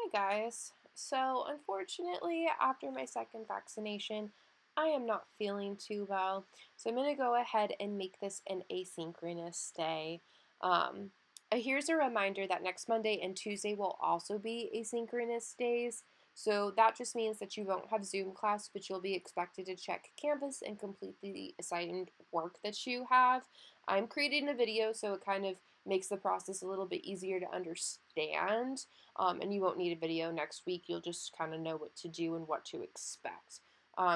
Hi guys. So unfortunately, after my second vaccination, I am not feeling too well. So I'm going to go ahead and make this an asynchronous day. Um, Here's a reminder that next Monday and Tuesday will also be asynchronous days. So that just means that you won't have Zoom class, but you'll be expected to check Canvas and complete the assigned work that you have. I'm creating a video, so it kind of makes the process a little bit easier to understand. And you won't need a video next week. You'll just kind of know what to do and what to expect.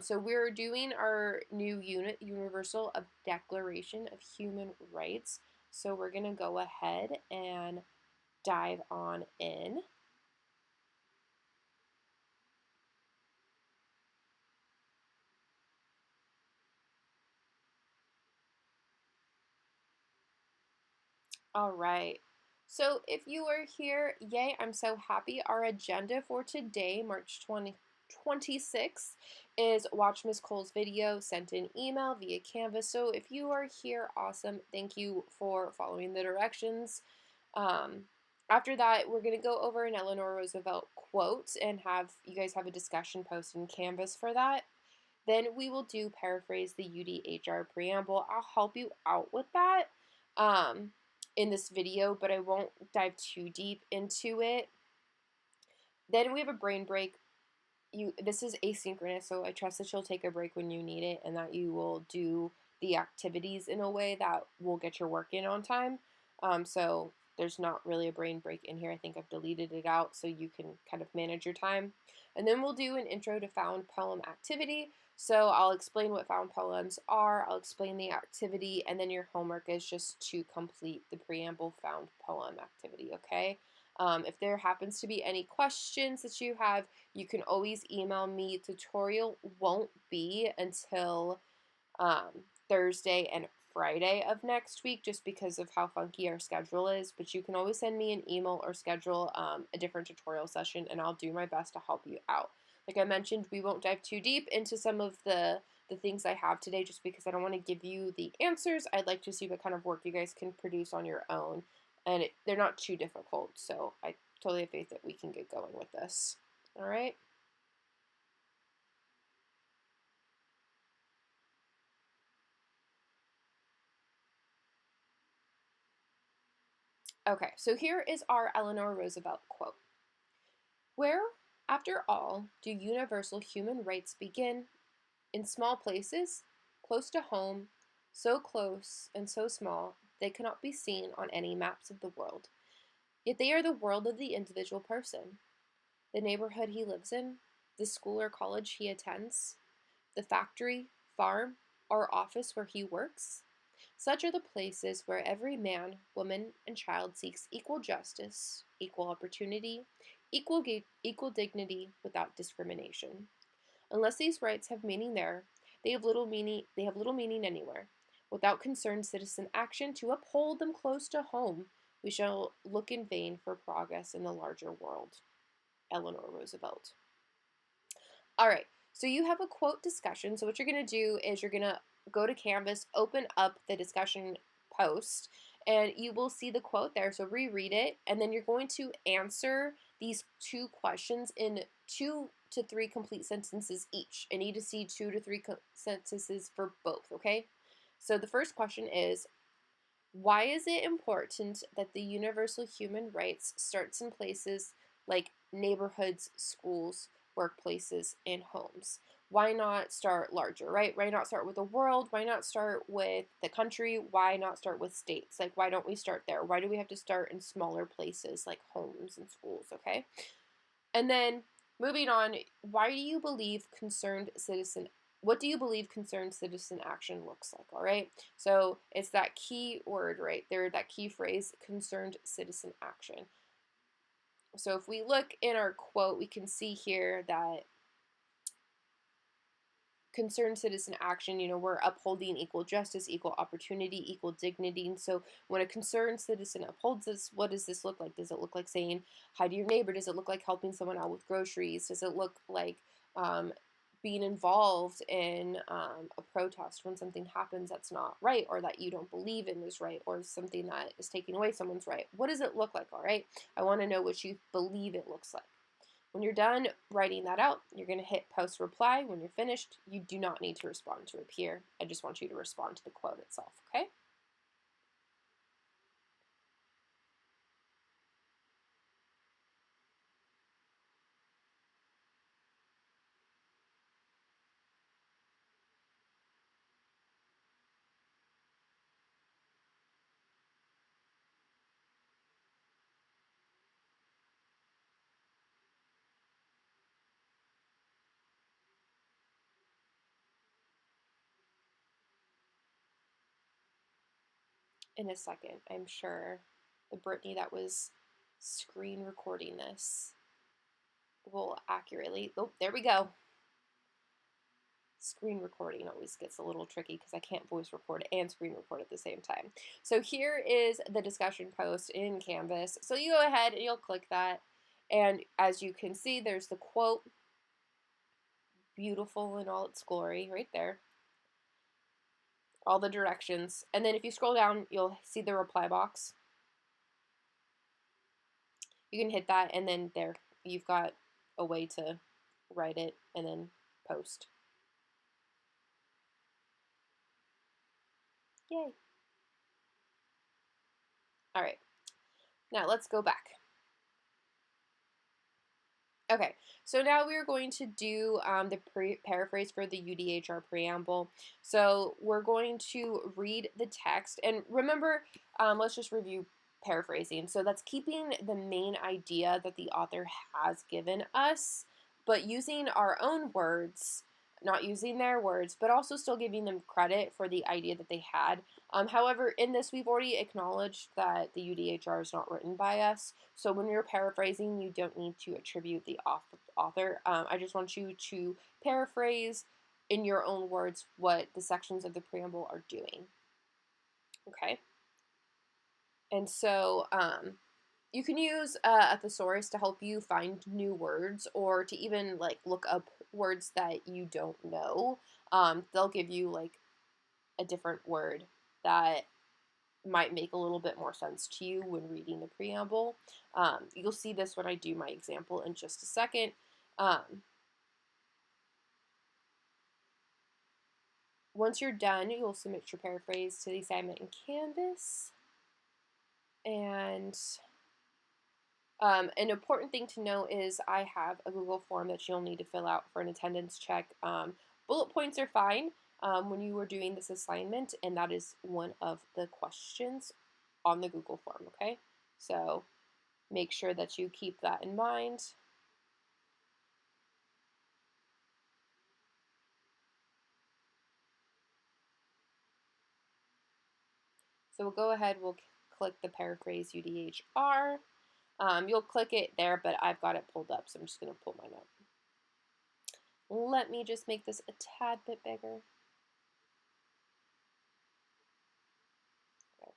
So we're doing our new unit, Universal Declaration of Human Rights. So we're going to go ahead and dive on in. All right. So if you are here, yay, I'm so happy. Our agenda for today, March 26th, is watch Miss Cole's video, sent an email via Canvas. So if you are here, awesome. Thank you for following the directions. After that, we're going to go over an Eleanor Roosevelt quote and have you guys have a discussion post in Canvas for that. Then we will do Paraphrase the UDHR Preamble. I'll help you out with that in this video, but I won't dive too deep into it. Then we have a brain break. This is asynchronous, so I trust that you'll take a break when you need it and that you will do the activities in a way that will get your work in on time. So there's not really a brain break in here. I think I've deleted it out so you can kind of manage your time. And then we'll do an intro to found poem activity. So I'll explain what found poems are, I'll explain the activity, and then your homework is just to complete the preamble found poem activity, okay? If there happens to be any questions that you have, you can always email me. Tutorial won't be until Thursday and Friday of next week just because of how funky our schedule is, but you can always send me an email or schedule a different tutorial session and I'll do my best to help you out. Like I mentioned, we won't dive too deep into some of the things I have today just because I don't want to give you the answers. I'd like to see what kind of work you guys can produce on your own, and they're not too difficult, so I totally have faith that we can get going with this. All right? Okay, so here is our Eleanor Roosevelt quote. Where, after all, do universal human rights begin? In small places, close to home, so close and so small they cannot be seen on any maps of the world. Yet they are the world of the individual person. The neighborhood he lives in, the school or college he attends, the factory, farm, or office where he works. Such are the places where every man, woman, and child seeks equal justice, equal opportunity, equal dignity without discrimination. Unless these rights have meaning there, they have little meaning anywhere. Without concerned citizen action to uphold them close to home, we shall look in vain for progress in the larger world. Eleanor Roosevelt. All right, so you have a quote discussion. So what you're going to do is you're going to go to Canvas, open up the discussion post, and you will see the quote there. So reread it, and then you're going to answer these two questions in 2 to 3 complete sentences each. I need to see 2 to 3 sentences for both, okay? So the first question is, why is it important that the universal human rights starts in places like neighborhoods, schools, workplaces, and homes? Why not start larger, right? Why not start with the world? Why not start with the country? Why not start with states? Like, why don't we start there? Why do we have to start in smaller places like homes and schools, okay? And then moving on, why do you believe what do you believe concerned citizen action looks like, all right? So it's that key word right there, that key phrase, concerned citizen action. So if we look in our quote, we can see here that concerned citizen action, we're upholding equal justice, equal opportunity, equal dignity. And so when a concerned citizen upholds this, what does this look like? Does it look like saying hi to your neighbor? Does it look like helping someone out with groceries? Does it look like being involved in a protest when something happens that's not right, or that you don't believe in is right, or something that is taking away someone's right? What does it look like, all right? I want to know what you believe it looks like. When you're done writing that out, you're going to hit post reply. When you're finished, you do not need to respond to appear. I just want you to respond to the quote itself, okay? In a second, I'm sure the Brittany that was screen recording this will accurately, oh, there we go. Screen recording always gets a little tricky because I can't voice record and screen record at the same time. So here is the discussion post in Canvas. So you go ahead and you'll click that. And as you can see, there's the quote, beautiful in all its glory, right there. All the directions. And then if you scroll down, you'll see the reply box. You can hit that, and then there, you've got a way to write it and then post. Yay. All right, now let's go back. Okay, so now we're going to do the paraphrase for the UDHR preamble. So we're going to read the text, and remember, let's just review paraphrasing. So that's keeping the main idea that the author has given us, but using our own words, not using their words, but also still giving them credit for the idea that they had. However, in this, we've already acknowledged that the UDHR is not written by us. So when you're paraphrasing, you don't need to attribute the author. I just want you to paraphrase in your own words what the sections of the preamble are doing. Okay? And so you can use a thesaurus to help you find new words, or to even like look up words that you don't know. They'll give you like a different word that might make a little bit more sense to you when reading the preamble. You'll see this when I do my example in just a second. Once you're done, you'll submit your paraphrase to the assignment in Canvas. And an important thing to know is I have a Google form that you'll need to fill out for an attendance check. Bullet points are fine when you are doing this assignment, and that is one of the questions on the Google form, okay? So make sure that you keep that in mind. So we'll go ahead, we'll click the Paraphrase UDHR. You'll click it there, but I've got it pulled up, so I'm just going to pull mine up. Let me just make this a tad bit bigger.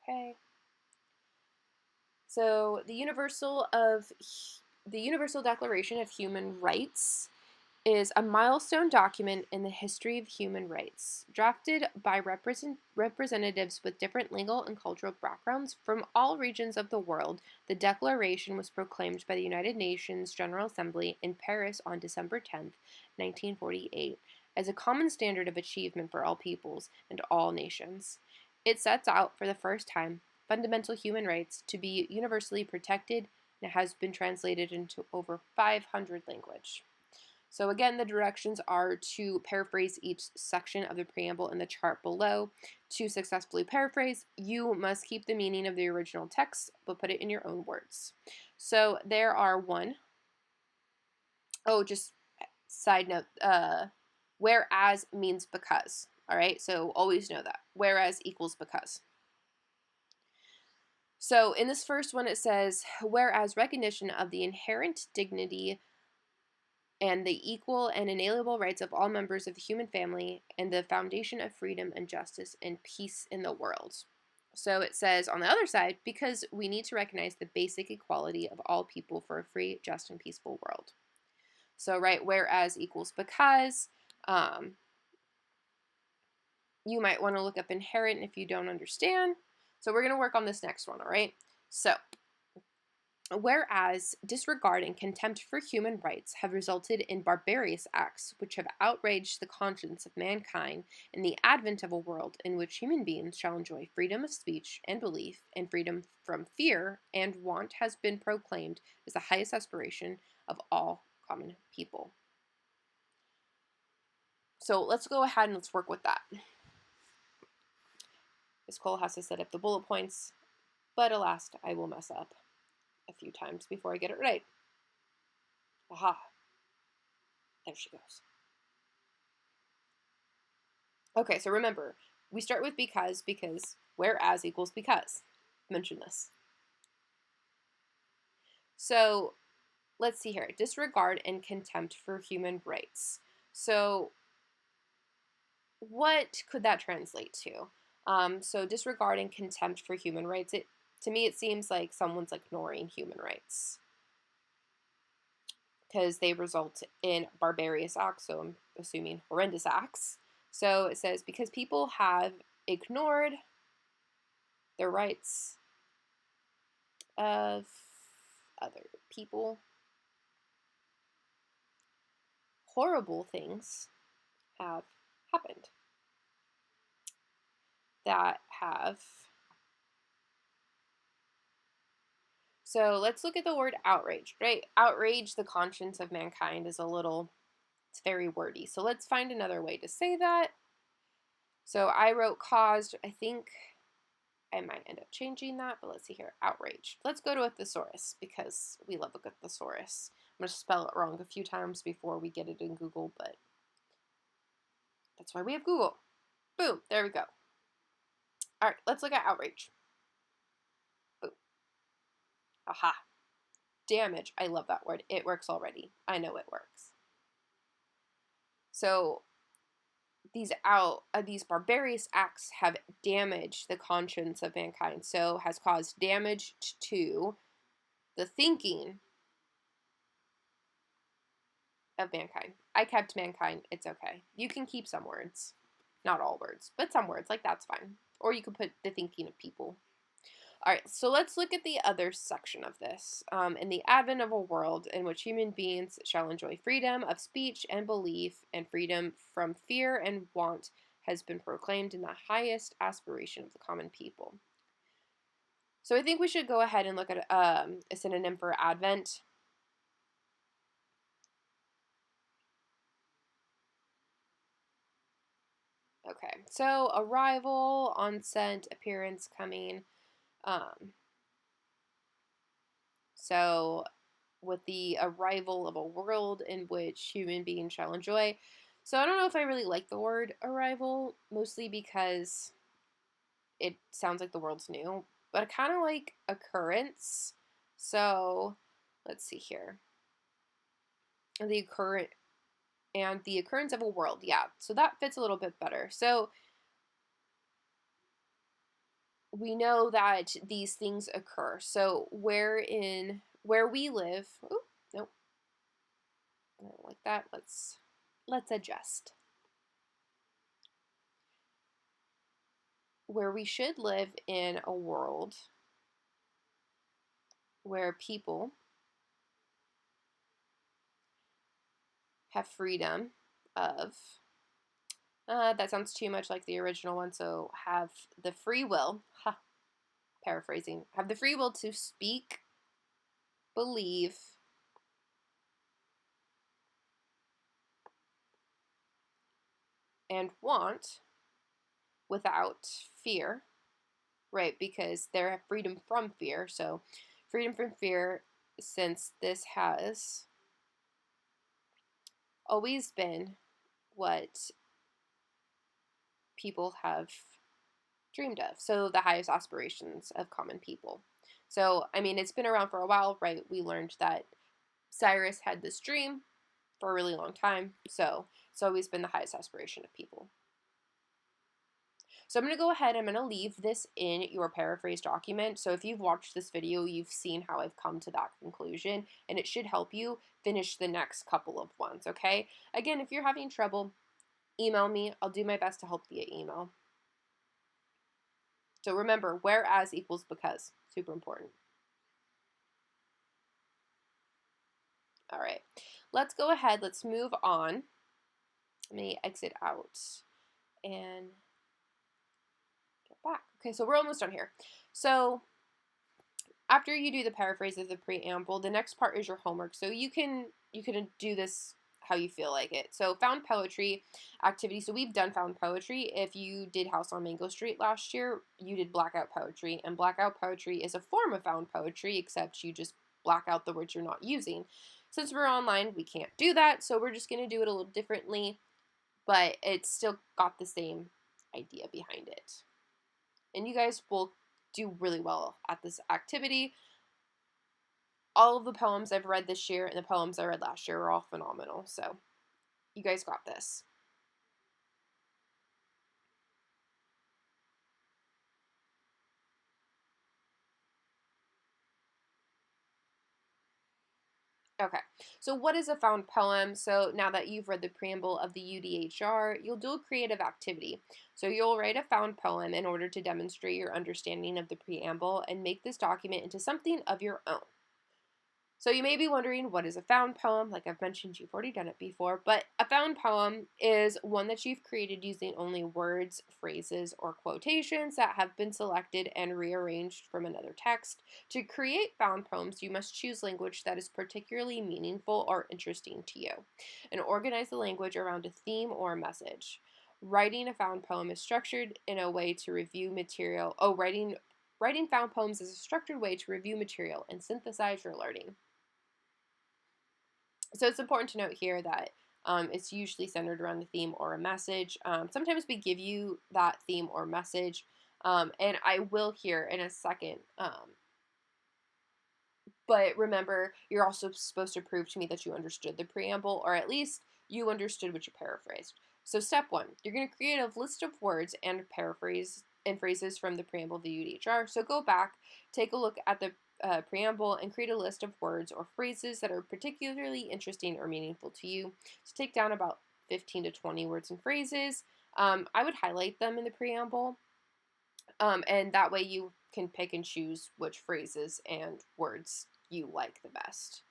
Okay. So the Universal Declaration of Human Rights is a milestone document in the history of human rights. Drafted by representatives with different legal and cultural backgrounds from all regions of the world, the Declaration was proclaimed by the United Nations General Assembly in Paris on December 10, 1948, as a common standard of achievement for all peoples and all nations. It sets out for the first time fundamental human rights to be universally protected, and it has been translated into over 500 languages. So again, the directions are to paraphrase each section of the preamble in the chart below. To successfully paraphrase, you must keep the meaning of the original text, but put it in your own words. So there are just side note, whereas means because, all right? So always know that. Whereas equals because. So in this first one, it says, whereas recognition of the inherent dignity and the equal and inalienable rights of all members of the human family, and the foundation of freedom and justice and peace in the world. So it says on the other side, because we need to recognize the basic equality of all people for a free, just, and peaceful world. So, right, whereas equals because. You might want to look up inherent if you don't understand. So we're going to work on this next one, all right? So Whereas disregard and contempt for human rights have resulted in barbarous acts which have outraged the conscience of mankind, in the advent of a world in which human beings shall enjoy freedom of speech and belief, and freedom from fear and want has been proclaimed as the highest aspiration of all common people. So let's go ahead and let's work with that. Miss Cole has to set up the bullet points, but alas, I will mess up a few times before I get it right. Aha. There she goes. Okay, so remember, we start with because whereas equals because. Mention this. So let's see here. Disregard and contempt for human rights. So what could that translate to? So disregard and contempt for human rights, to me it seems like someone's ignoring human rights because they result in barbarous acts, so I'm assuming horrendous acts. So it says, because people have ignored the rights of other people, horrible things have happened that have. So let's look at the word outrage, right? Outrage the conscience of mankind is it's very wordy. So let's find another way to say that. So I wrote caused. I think I might end up changing that, but let's see here. Outrage. Let's go to a thesaurus because we love a good thesaurus. I'm going to spell it wrong a few times before we get it in Google, but that's why we have Google. Boom. There we go. All right, let's look at outrage. Boom. Aha. Damage. I love that word. It works already. I know it works. So these barbarous acts have damaged the conscience of mankind. So has caused damage to the thinking of mankind. I kept mankind. It's okay. You can keep some words. Not all words, but some words. Like, that's fine. Or you could put the thinking of people. All right, so let's look at the other section of this. In the advent of a world in which human beings shall enjoy freedom of speech and belief, and freedom from fear and want has been proclaimed in the highest aspiration of the common people. So I think we should go ahead and look at a synonym for advent. Okay, so arrival, onset, appearance, coming. So with the arrival of a world in which human beings shall enjoy. So I don't know if I really like the word arrival, mostly because it sounds like the world's new, but I kind of like occurrence. So let's see here. The occurrence of a world, yeah. So that fits a little bit better. So we know that these things occur. So where we live, oh, nope. I don't like that. Let's adjust. Where we should live in a world where people have freedom of, that sounds too much like the original one, so have the free will, paraphrasing, have the free will to speak, believe, and want without fear, right? Because they have freedom from fear. So freedom from fear, since this has always been what people have dreamed of. So the highest aspirations of common people. So, I mean, it's been around for a while, right? We learned that Cyrus had this dream for a really long time. So it's always been the highest aspiration of people. So I'm going to go ahead, I'm going to leave this in your paraphrase document. So if you've watched this video, you've seen how I've come to that conclusion, and it should help you finish the next couple of ones, okay? Again, if you're having trouble, email me. I'll do my best to help via email. So remember, whereas equals because. Super important. All right, let's go ahead. Let's move on. Let me exit out and get back. Okay, so we're almost done here. So after you do the paraphrase of the preamble, the next part is your homework. So you can do this how you feel like it. So found poetry activity. So we've done found poetry. If you did House on Mango Street last year, you did blackout poetry. And blackout poetry is a form of found poetry, except you just black out the words you're not using. Since we're online, we can't do that. So we're just going to do it a little differently, but it's still got the same idea behind it. And you guys will do really well at this activity. All of the poems I've read this year and the poems I read last year are all phenomenal. So you guys got this. Okay, so what is a found poem? So now that you've read the preamble of the UDHR, you'll do a creative activity. So you'll write a found poem in order to demonstrate your understanding of the preamble and make this document into something of your own. So you may be wondering, what is a found poem? Like I've mentioned, you've already done it before, but a found poem is one that you've created using only words, phrases, or quotations that have been selected and rearranged from another text. To create found poems, you must choose language that is particularly meaningful or interesting to you, and organize the language around a theme or a message. Writing a found poem is structured in a way to review material. Writing found poems is a structured way to review material and synthesize your learning. So it's important to note here that it's usually centered around the theme or a message. Sometimes we give you that theme or message, and I will here in a second. But remember, you're also supposed to prove to me that you understood the preamble, or at least you understood what you paraphrased. So step one, you're going to create a list of words and paraphrase and phrases from the preamble of the UDHR. So go back, take a look at the preamble, and create a list of words or phrases that are particularly interesting or meaningful to you. So take down about 15 to 20 words and phrases. I would highlight them in the preamble, and that way you can pick and choose which phrases and words you like the best.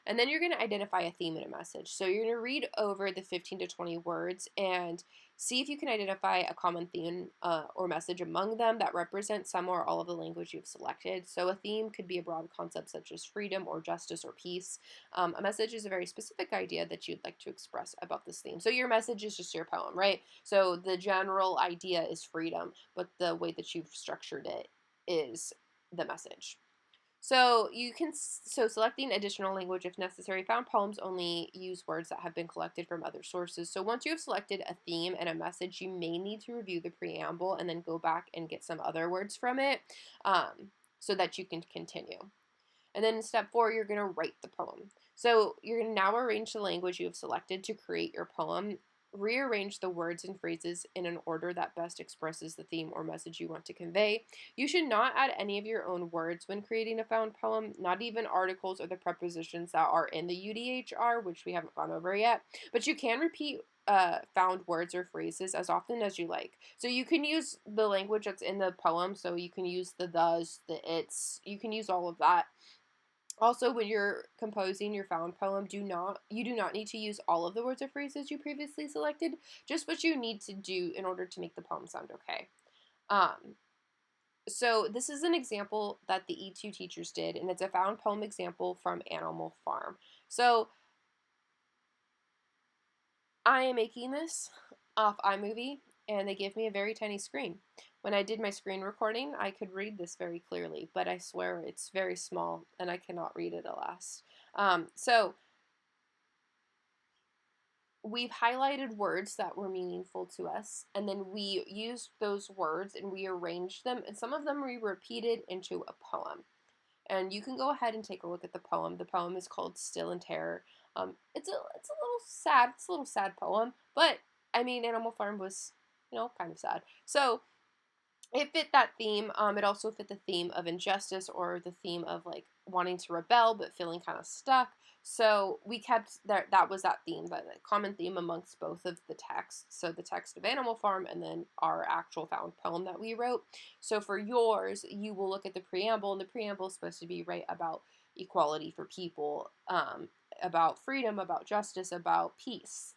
And then you're going to identify a theme in a message. So you're going to read over the 15 to 20 words and see if you can identify a common theme or message among them that represents some or all of the language you've selected. So a theme could be a broad concept such as freedom or justice or peace. A message is a very specific idea that you'd like to express about this theme. So your message is just your poem, right? So the general idea is freedom, but the way that you've structured it is the message. So selecting additional language if necessary. Found poems only use words that have been collected from other sources. So once you have selected a theme and a message, you may need to review the preamble and then go back and get some other words from it so that you can continue. And then in step 4, you're going to write the poem. So you're going to now arrange the language you have selected to create your poem. Rearrange the words and phrases in an order that best expresses the theme or message you want to convey. You should not add any of your own words when creating a found poem, not even articles or the prepositions that are in the UDHR, which we haven't gone over yet. But you can repeat found words or phrases as often as you like. So you can use the language that's in the poem, so you can use the thes, the its, you can use all of that. Also, when you're composing your found poem, you do not need to use all of the words or phrases you previously selected, just what you need to do in order to make the poem sound okay. So this is an example that the E2 teachers did, and it's a found poem example from Animal Farm. So I am making this off iMovie, and they gave me a very tiny screen. When I did my screen recording, I could read this very clearly, but I swear it's very small, and I cannot read it, alas. So we've highlighted words that were meaningful to us, and then we used those words and we arranged them, and some of them we repeated into a poem. And you can go ahead and take a look at the poem. The poem is called Still in Terror. It's a little sad. It's a little sad poem, but I mean, Animal Farm was, kind of sad. So it fit that theme. It also fit the theme of injustice or the theme of like wanting to rebel but feeling kind of stuck. So we kept that was that theme, that common theme amongst both of the texts. So the text of Animal Farm and then our actual found poem that we wrote. So for yours, you will look at the preamble, and the preamble is supposed to be right about equality for people, about freedom, about justice, about peace.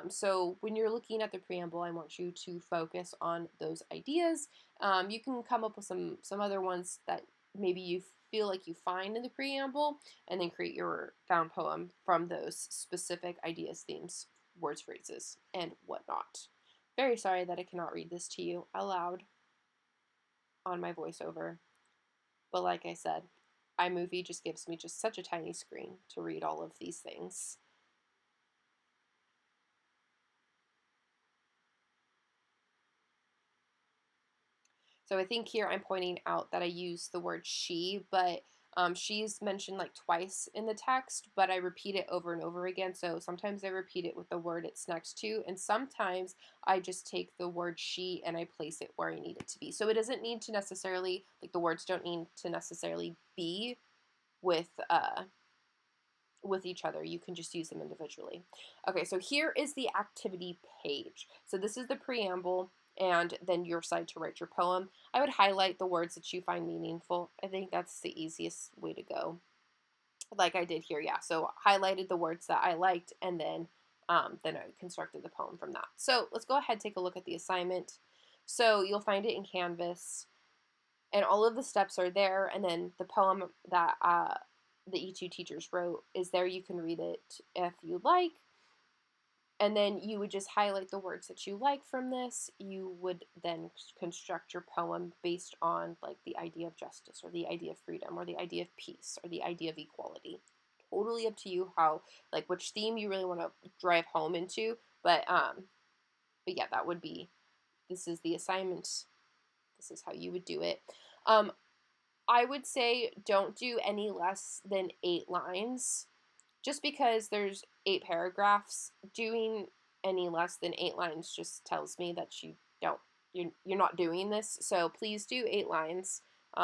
So when you're looking at the preamble, I want you to focus on those ideas. You can come up with some other ones that maybe you feel like you find in the preamble, and then create your found poem from those specific ideas, themes, words, phrases, and whatnot. Very sorry that I cannot read this to you aloud on my voiceover, but like I said, iMovie just gives me just such a tiny screen to read all of these things. So I think here I'm pointing out that I use the word she, but she's mentioned like twice in the text, but I repeat it over and over again. So sometimes I repeat it with the word it's next to, and sometimes I just take the word she and I place it where I need it to be. So it doesn't need to necessarily, like the words don't need to necessarily be with each other. You can just use them individually. Okay, so here is the activity page. So this is the preamble, and then your side to write your poem. I would highlight the words that you find meaningful. I think that's the easiest way to go, like I did here. Yeah, so highlighted the words that I liked, and then I constructed the poem from that. So let's go ahead and take a look at the assignment. So you'll find it in Canvas, and all of the steps are there, and then the poem that the E2 teachers wrote is there. You can read it if you like. And then you would just highlight the words that you like from this. You would then construct your poem based on like the idea of justice, or the idea of freedom, or the idea of peace, or the idea of equality. Totally up to you how, like, which theme you really want to drive home into. But yeah, that would be, this is the assignment. This is how you would do it. I would say don't do any less than 8 lines. Just because there's 8 paragraphs, doing any less than 8 lines just tells me that you're not doing this. So please do 8 lines.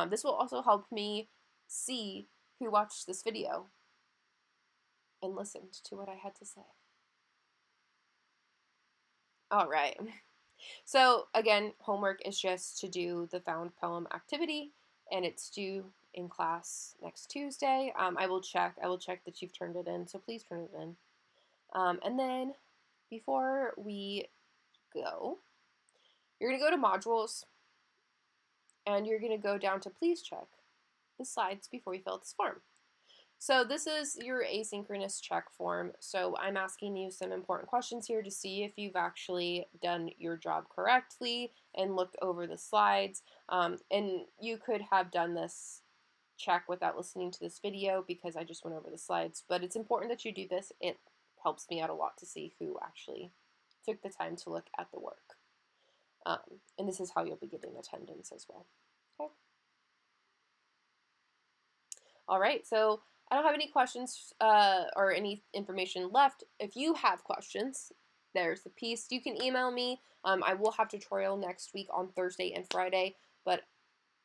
This will also help me see who watched this video and listened to what I had to say. All right. So again, homework is just to do the found poem activity, and it's due in class next Tuesday. I will check that you've turned it in, so please turn it in. And then before we go, you're going to go to modules, and you're going to go down to please check the slides before you fill out this form. So this is your asynchronous check form. So I'm asking you some important questions here to see if you've actually done your job correctly and looked over the slides. And you could have done this check without listening to this video because I just went over the slides, but it's important that you do this. It helps me out a lot to see who actually took the time to look at the work. And this is how you'll be getting attendance as well. Okay. All right, so I don't have any questions or any information left. If you have questions, there's the piece. You can email me. I will have tutorial next week on Thursday and Friday, but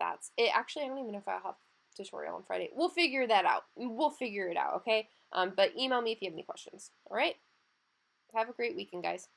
that's it. Actually, I don't even know if I'll have tutorial on Friday. We'll figure that out. We'll figure it out, okay? But email me if you have any questions. All right? Have a great weekend, guys.